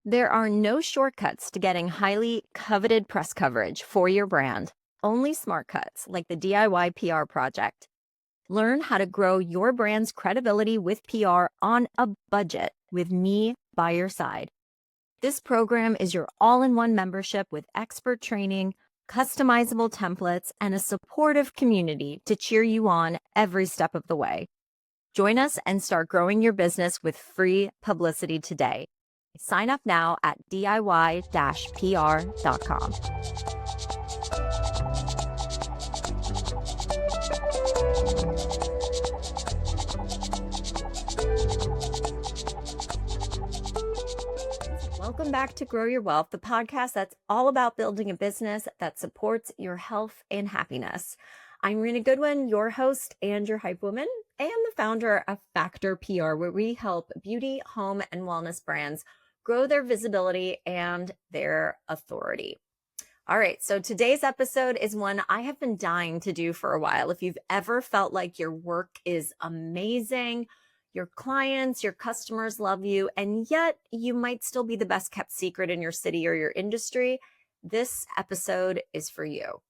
There are no shortcuts to getting highly coveted press coverage for your brand, only smart cuts like the DIY PR project. Learn how to grow your brand's credibility with PR on a budget with me by your side. This program is your all-in-one membership with expert training, customizable templates, and a supportive community to cheer you on every step of the way. Join us and start growing your business with free publicity today. Sign up now at diy-pr.com. Welcome back to Grow Your Wealth, the podcast that's all about building a business that supports your health and happiness. I'm Rena Goodwin, your host and your hype woman, and the founder of Factor PR, where we help beauty, home, and wellness brands grow their visibility and their authority. All right, so today's episode is one I have been dying to do for a while. If you've ever felt like your work is amazing, your clients, your customers love you, and yet you might still be the best kept secret in your city or your industry, this episode is for you.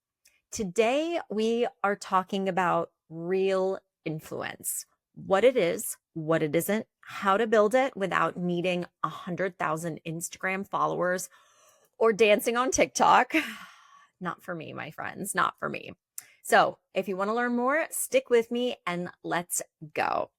Today, we are talking about real influence, what it is, what it isn't, how to build it without needing 100,000 Instagram followers or dancing on TikTok. Not for me, my friends, not for me. So if you want to learn more, stick with me and let's go.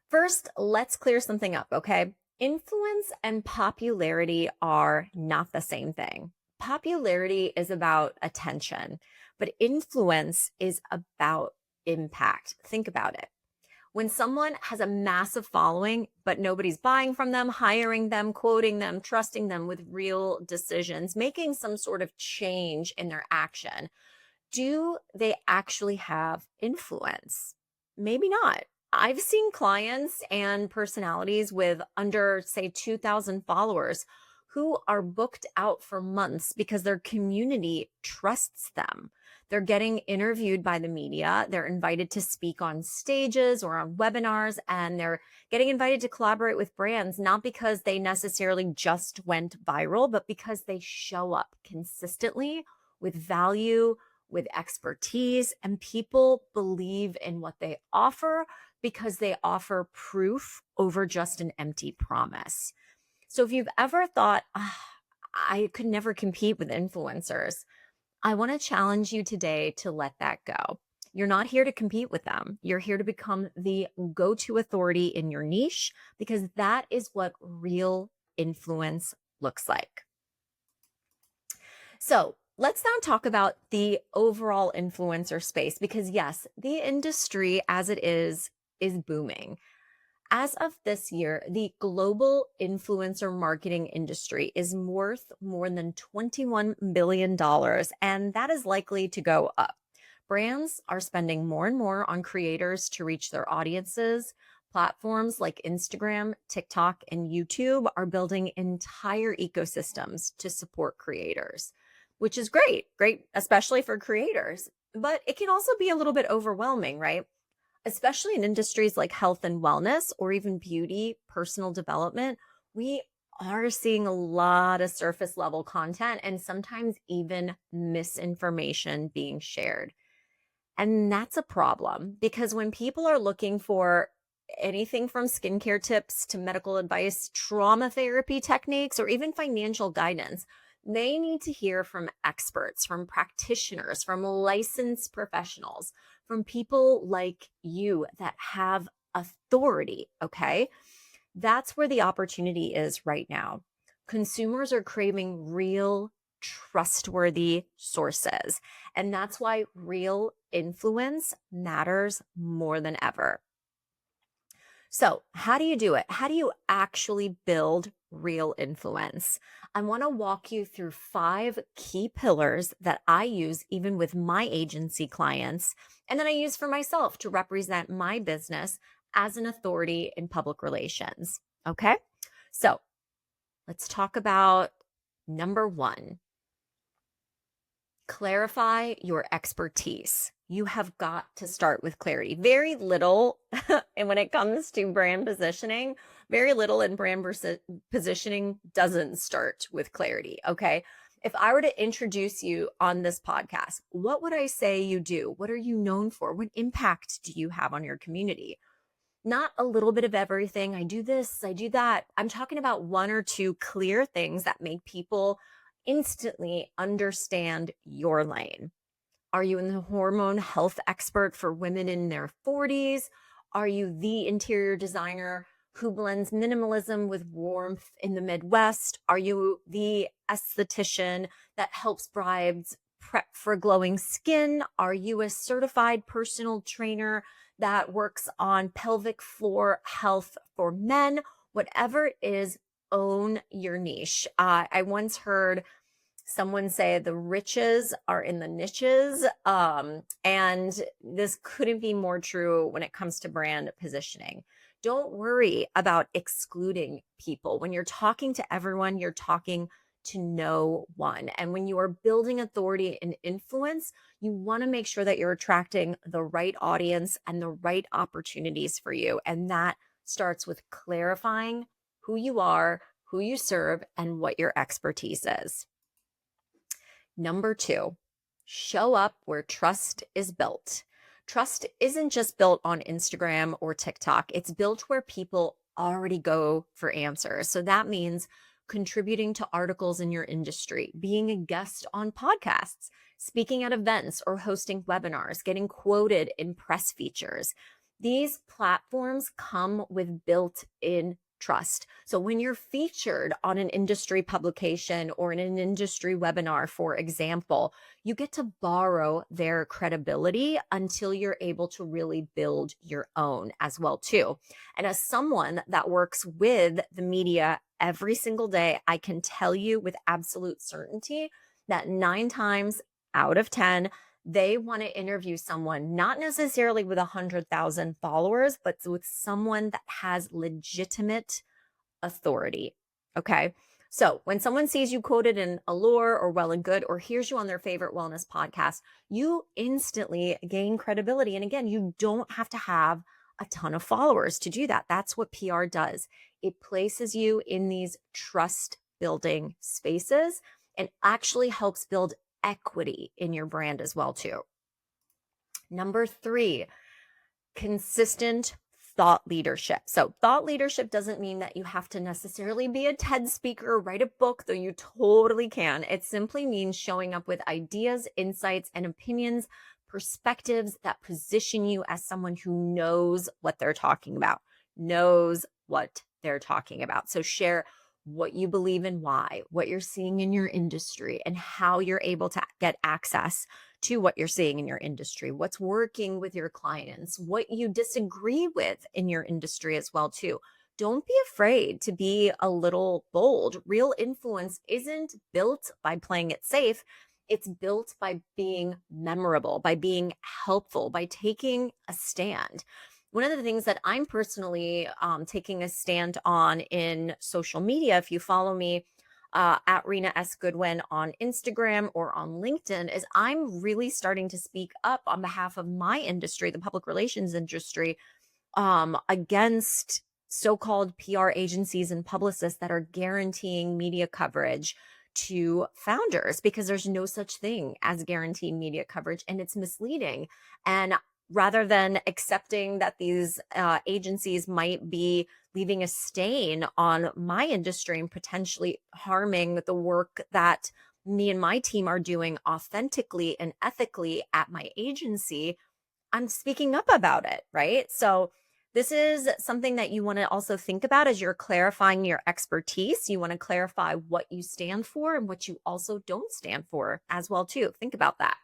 First, let's clear something up, okay? Influence and popularity are not the same thing. Popularity is about attention, but influence is about impact. Think about it. When someone has a massive following, but nobody's buying from them, hiring them, quoting them, trusting them with real decisions, making some sort of change in their action, do they actually have influence? Maybe not. I've seen clients and personalities with under, say, 2,000 followers who are booked out for months because their community trusts them. They're getting interviewed by the media. They're invited to speak on stages or on webinars, and they're getting invited to collaborate with brands, not because they necessarily just went viral, but because they show up consistently with value, with expertise, and people believe in what they offer because they offer proof over just an empty promise. So if you've ever thought, I could never compete with influencers, I want to challenge you today to let that go. You're not here to compete with them. You're here to become the go-to authority in your niche, because that is what real influence looks like. So let's now talk about the overall influencer space, because yes, the industry as it is booming. As of this year, the global influencer marketing industry is worth more than $21 billion, and that is likely to go up. Brands are spending more and more on creators to reach their audiences. Platforms like Instagram, TikTok, and YouTube are building entire ecosystems to support creators, which is great, especially for creators. But it can also be a little bit overwhelming, right? Especially in industries like health and wellness or even beauty, personal development, we are seeing a lot of surface level content and sometimes even misinformation being shared. And that's a problem, because when people are looking for anything from skincare tips to medical advice, trauma therapy techniques, or even financial guidance, they need to hear from experts, from practitioners, from licensed professionals, from people like you that have authority, okay? That's where the opportunity is right now. Consumers are craving real, trustworthy sources, and that's why real influence matters more than ever. So, how do you do it? How do you actually build real influence? I want to walk you through 5 key pillars that I use even with my agency clients, and then I use for myself to represent my business as an authority in public relations. Okay? So, let's talk about number 1. Clarify your expertise. You have got to start with clarity. Very little, and when it comes to brand positioning, very little in brand positioning doesn't start with clarity. Okay. If I were to introduce you on this podcast, what would I say you do? What are you known for? What impact do you have on your community? Not a little bit of everything. I do this, I do that. I'm talking about one or two clear things that make people instantly understand your lane. Are you the hormone health expert for women in their 40s? Are you the interior designer who blends minimalism with warmth in the Midwest? Are you the esthetician that helps brides prep for glowing skin? Are you a certified personal trainer that works on pelvic floor health for men? Whatever it is, own your niche. I once heard someone say the riches are in the niches. And this couldn't be more true when it comes to brand positioning. Don't worry about excluding people. When you're talking to everyone, you're talking to no one. And when you are building authority and influence, you want to make sure that you're attracting the right audience and the right opportunities for you. And that starts with clarifying who you are, who you serve, and what your expertise is. Number 2, show up where trust is built. Trust isn't just built on Instagram or TikTok. It's built where people already go for answers. So that means contributing to articles in your industry, being a guest on podcasts, speaking at events or hosting webinars, getting quoted in press features. These platforms come with built-in trust. So when you're featured on an industry publication or in an industry webinar, for example, you get to borrow their credibility until you're able to really build your own as well too. And as someone that works with the media every single day, I can tell you with absolute certainty that 9 times out of 10, they want to interview someone, not necessarily with 100,000 followers, but with someone that has legitimate authority. Okay. So when someone sees you quoted in Allure or Well and Good, or hears you on their favorite wellness podcast, you instantly gain credibility. And again, you don't have to have a ton of followers to do that. That's what PR does. It places you in these trust building spaces and actually helps build equity in your brand as well too. Number 3, consistent thought leadership. So thought leadership doesn't mean that you have to necessarily be a TED speaker or write a book, though you totally can. It simply means showing up with ideas, insights, and opinions, perspectives that position you as someone who knows what they're talking about, So share what you believe and why, what you're seeing in your industry, and how you're able to get access to what you're seeing in your industry, what's working with your clients, what you disagree with in your industry as well too. Don't be afraid to be a little bold. Real influence isn't built by playing it safe. It's built by being memorable, by being helpful, by taking a stand. One of the things that I'm personally taking a stand on in social media, if you follow me at Rena S. Goodwin on Instagram or on LinkedIn, is I'm really starting to speak up on behalf of my industry, the public relations industry, against so-called PR agencies and publicists that are guaranteeing media coverage to founders, because there's no such thing as guaranteed media coverage and it's misleading. And rather than accepting that these agencies might be leaving a stain on my industry and potentially harming the work that me and my team are doing authentically and ethically at my agency, I'm speaking up about it, right? So this is something that you want to also think about as you're clarifying your expertise. You want to clarify what you stand for and what you also don't stand for as well too. Think about that.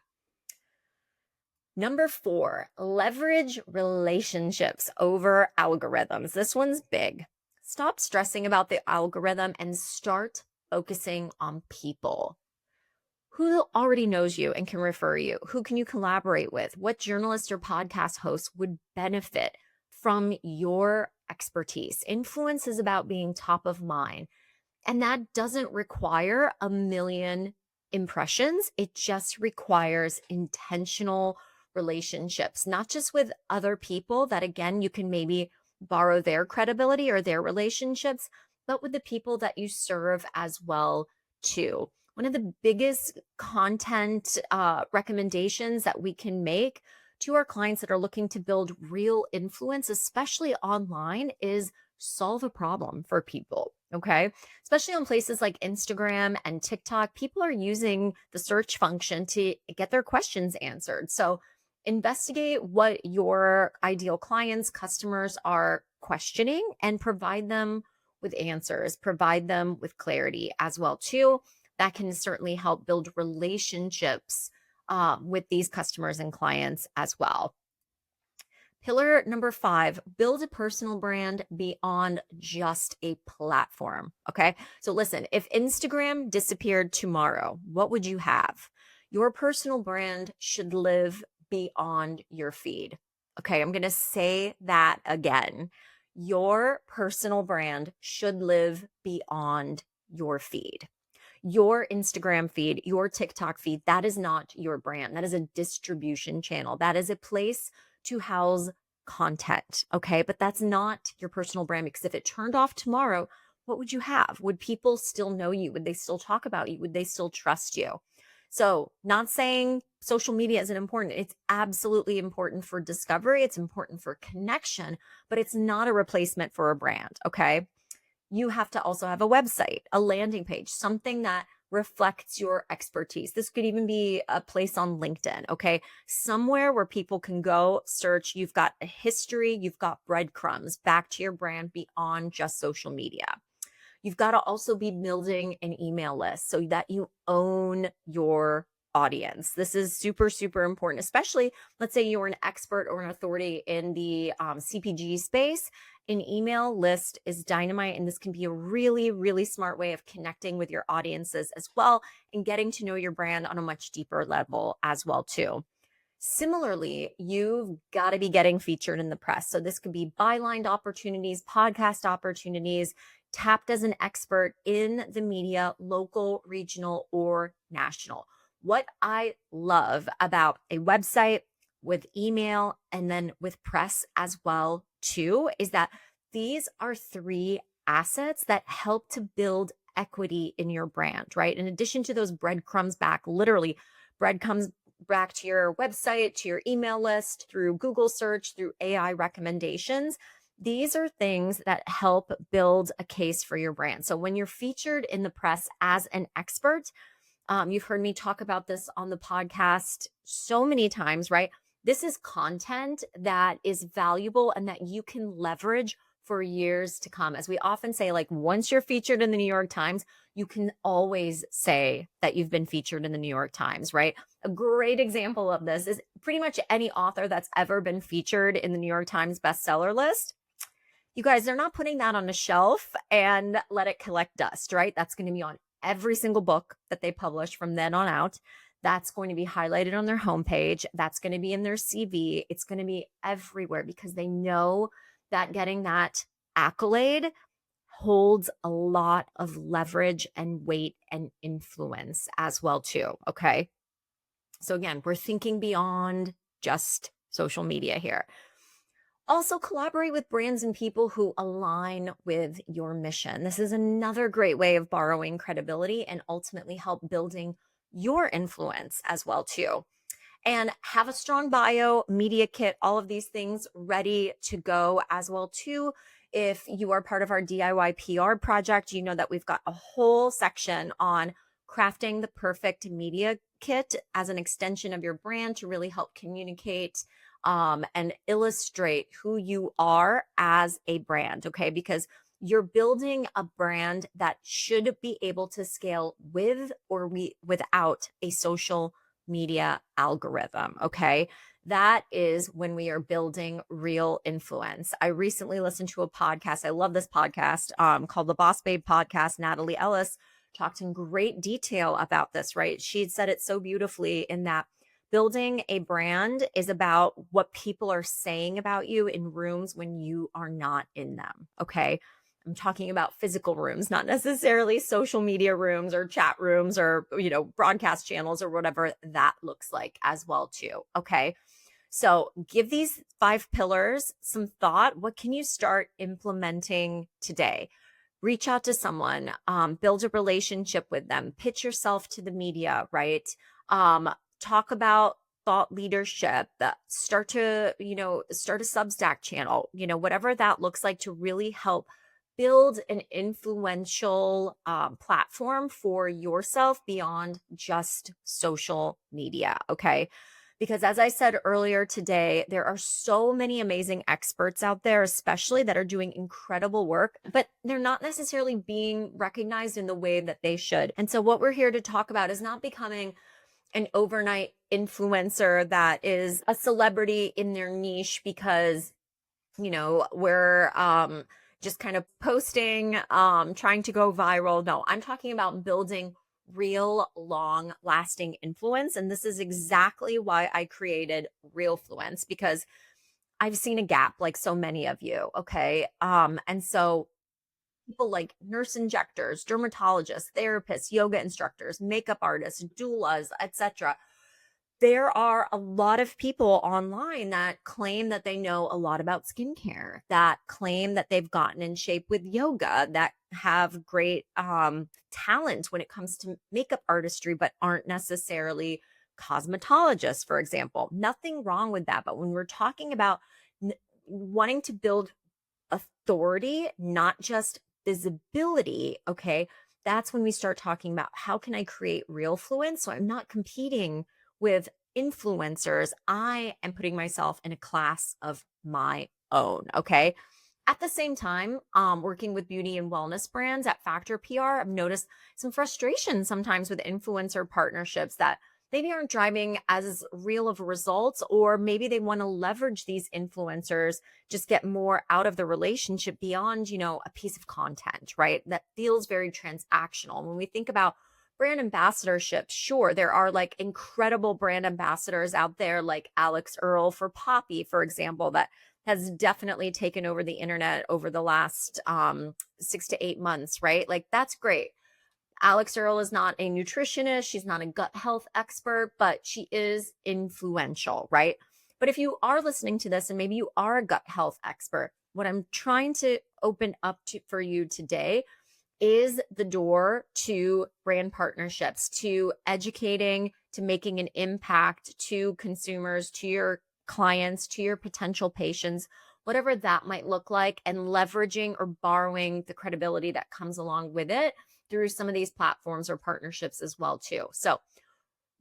Number 4, leverage relationships over algorithms. This one's big. Stop stressing about the algorithm and start focusing on people. Who already knows you and can refer you? Who can you collaborate with? What journalist or podcast host would benefit from your expertise? Influence is about being top of mind. And that doesn't require a million impressions. It just requires intentional relationships, not just with other people that, again, you can maybe borrow their credibility or their relationships, but with the people that you serve as well, too. One of the biggest content recommendations that we can make to our clients that are looking to build real influence, especially online, is solve a problem for people. Okay. Especially on places like Instagram and TikTok, people are using the search function to get their questions answered. So investigate what your ideal clients, customers are questioning and provide them with answers, provide them with clarity as well too. That can certainly help build relationships with these customers and clients as well. Pillar number 5, build a personal brand beyond just a platform. Okay. So listen, if Instagram disappeared tomorrow, what would you have? Your personal brand should live beyond your feed. Okay. I'm going to say that again. Your personal brand should live beyond your feed. Your Instagram feed, your TikTok feed, that is not your brand. That is a distribution channel. That is a place to house content. Okay. But that's not your personal brand, because if it turned off tomorrow, what would you have? Would people still know you? Would they still talk about you? Would they still trust you? So, not saying social media isn't important. It's absolutely important for discovery. It's important for connection, but it's not a replacement for a brand. Okay. You have to also have a website, a landing page, something that reflects your expertise. This could even be a place on LinkedIn, okay? Somewhere where people can go search. You've got a history, you've got breadcrumbs back to your brand beyond just social media. You've got to also be building an email list so that you own your audience. This is super, super important, especially let's say you're an expert or an authority in the CPG space. An email list is dynamite, and this can be a really, really smart way of connecting with your audiences as well and getting to know your brand on a much deeper level as well too. Similarly, you've got to be getting featured in the press. So this could be bylined opportunities, podcast opportunities, tapped as an expert in the media, local, regional, or national. What I love about a website with email and then with press as well too is that these are 3 assets that help to build equity in your brand, right? In addition to those breadcrumbs back, literally breadcrumbs back to your website, to your email list, through Google search, through AI recommendations. These are things that help build a case for your brand. So when you're featured in the press as an expert, you've heard me talk about this on the podcast so many times, right? This is content that is valuable and that you can leverage for years to come. As we often say, like once you're featured in the New York Times, you can always say that you've been featured in the New York Times, right? A great example of this is pretty much any author that's ever been featured in the New York Times bestseller list. You guys, they're not putting that on a shelf and let it collect dust, right? That's going to be on every single book that they publish from then on out. That's going to be highlighted on their homepage. That's going to be in their CV. It's going to be everywhere because they know that getting that accolade holds a lot of leverage and weight and influence as well too. Okay. So again, we're thinking beyond just social media here. Also, collaborate with brands and people who align with your mission. This is another great way of borrowing credibility and ultimately help building your influence as well too. And have a strong bio, media kit, all of these things ready to go as well too. If you are part of our DIY PR project, you know that we've got a whole section on crafting the perfect media kit as an extension of your brand to really help communicate and illustrate who you are as a brand, okay? Because you're building a brand that should be able to scale with or without a social media algorithm, okay? That is when we are building real influence. I recently listened to a podcast. I love this podcast called the Boss Babe Podcast. Natalie Ellis talked in great detail about this, right? She said it so beautifully in that building a brand is about what people are saying about you in rooms when you are not in them, okay? I'm talking about physical rooms, not necessarily social media rooms or chat rooms or, broadcast channels or whatever that looks like as well too. Okay. So give these 5 pillars some thought. What can you start implementing today? Reach out to someone, build a relationship with them, pitch yourself to the media, right? Talk about thought leadership, start a Substack channel, whatever that looks like to really help build an influential platform for yourself beyond just social media. Okay. Because as I said earlier today, there are so many amazing experts out there, especially that are doing incredible work, but they're not necessarily being recognized in the way that they should. And so what we're here to talk about is not becoming an overnight influencer that is a celebrity in their niche because, we're just kind of posting, trying to go viral. No, I'm talking about building real long lasting influence. And this is exactly why I created Realfluence, because I've seen a gap like so many of you. Okay. And so people like nurse injectors, dermatologists, therapists, yoga instructors, makeup artists, doulas, etc. There are a lot of people online that claim that they know a lot about skincare, that claim that they've gotten in shape with yoga, that have great talent when it comes to makeup artistry, but aren't necessarily cosmetologists, for example. Nothing wrong with that. But when we're talking about wanting to build authority, not just visibility, okay, that's when we start talking about how can I create Realfluence so I'm not competing with influencers. I am putting myself in a class of my own. Okay. At the same time, working with beauty and wellness brands at Factor PR, I've noticed some frustration sometimes with influencer partnerships that maybe aren't driving as real of results, or maybe they want to leverage these influencers, just get more out of the relationship beyond, a piece of content, right? That feels very transactional. When we think about brand ambassadorship, sure, there are like incredible brand ambassadors out there, like Alex Earl for Poppy, for example, that has definitely taken over the internet over the last 6 to 8 months, right? Like that's great. Alex Earl is not a nutritionist. She's not a gut health expert, but she is influential, right? But if you are listening to this and maybe you are a gut health expert, what I'm trying to open up to for you today is the door to brand partnerships, to educating, to making an impact to consumers, to your clients, to your potential patients, whatever that might look like, and leveraging or borrowing the credibility that comes along with it through some of these platforms or partnerships as well too. So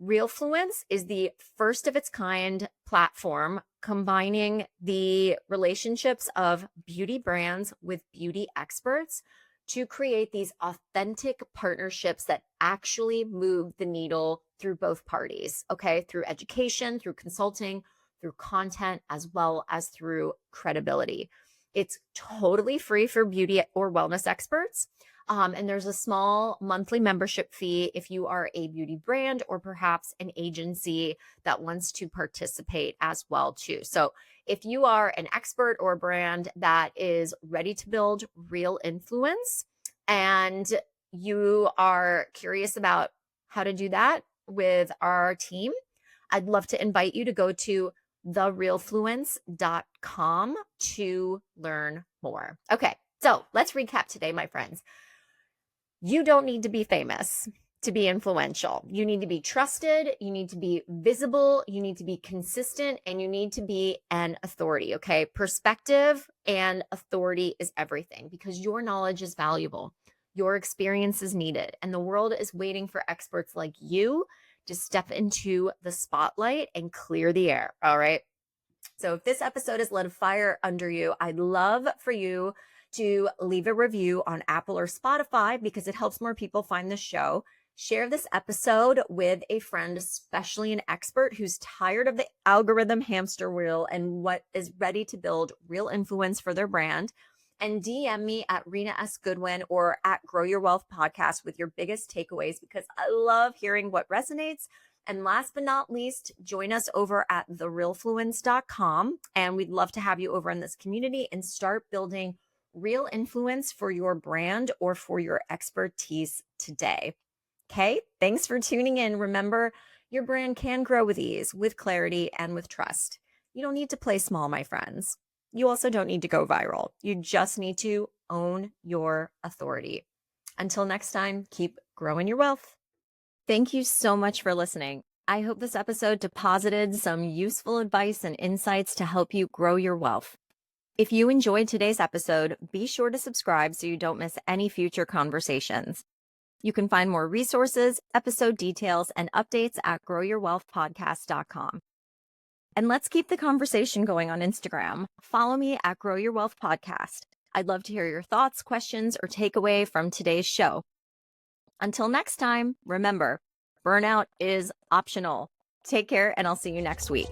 Realfluence is the first of its kind platform combining the relationships of beauty brands with beauty experts to create these authentic partnerships that actually move the needle through both parties, okay? Through education, through consulting, through content, as well as through credibility. It's totally free for beauty or wellness experts. And there's a small monthly membership fee if you are a beauty brand or perhaps an agency that wants to participate as well too. So if you are an expert or a brand that is ready to build real influence and you are curious about how to do that with our team, I'd love to invite you to go to therealfluence.com to learn more. Okay, so let's recap today, my friends. You don't need to be famous to be influential. You need to be trusted. You need to be visible. You need to be consistent, and you need to be an authority. Okay. Perspective and authority is everything because your knowledge is valuable. Your experience is needed, and the world is waiting for experts like you to step into the spotlight and clear the air. All right. So if this episode has lit a fire under you, I'd love for you to leave a review on Apple or Spotify because it helps more people find the show. Share this episode with a friend, especially an expert who's tired of the algorithm hamster wheel and what is ready to build real influence for their brand. And DM me at Rena S. Goodwin or at Grow Your Wealth podcast with your biggest takeaways because I love hearing what resonates. And last but not least, join us over at therealfluence.com. And we'd love to have you over in this community and start building real influence for your brand or for your expertise today. Okay, thanks for tuning in. Remember, your brand can grow with ease, with clarity, and with trust. You don't need to play small, my friends. You also don't need to go viral. You just need to own your authority. Until next time, keep growing your wealth. Thank you so much for listening. I hope this episode deposited some useful advice and insights to help you grow your wealth. If you enjoyed today's episode, be sure to subscribe so you don't miss any future conversations. You can find more resources, episode details, and updates at growyourwealthpodcast.com. And let's keep the conversation going on Instagram. Follow me at Grow Your Wealth Podcast. I'd love to hear your thoughts, questions, or takeaway from today's show. Until next time, remember, burnout is optional. Take care, and I'll see you next week.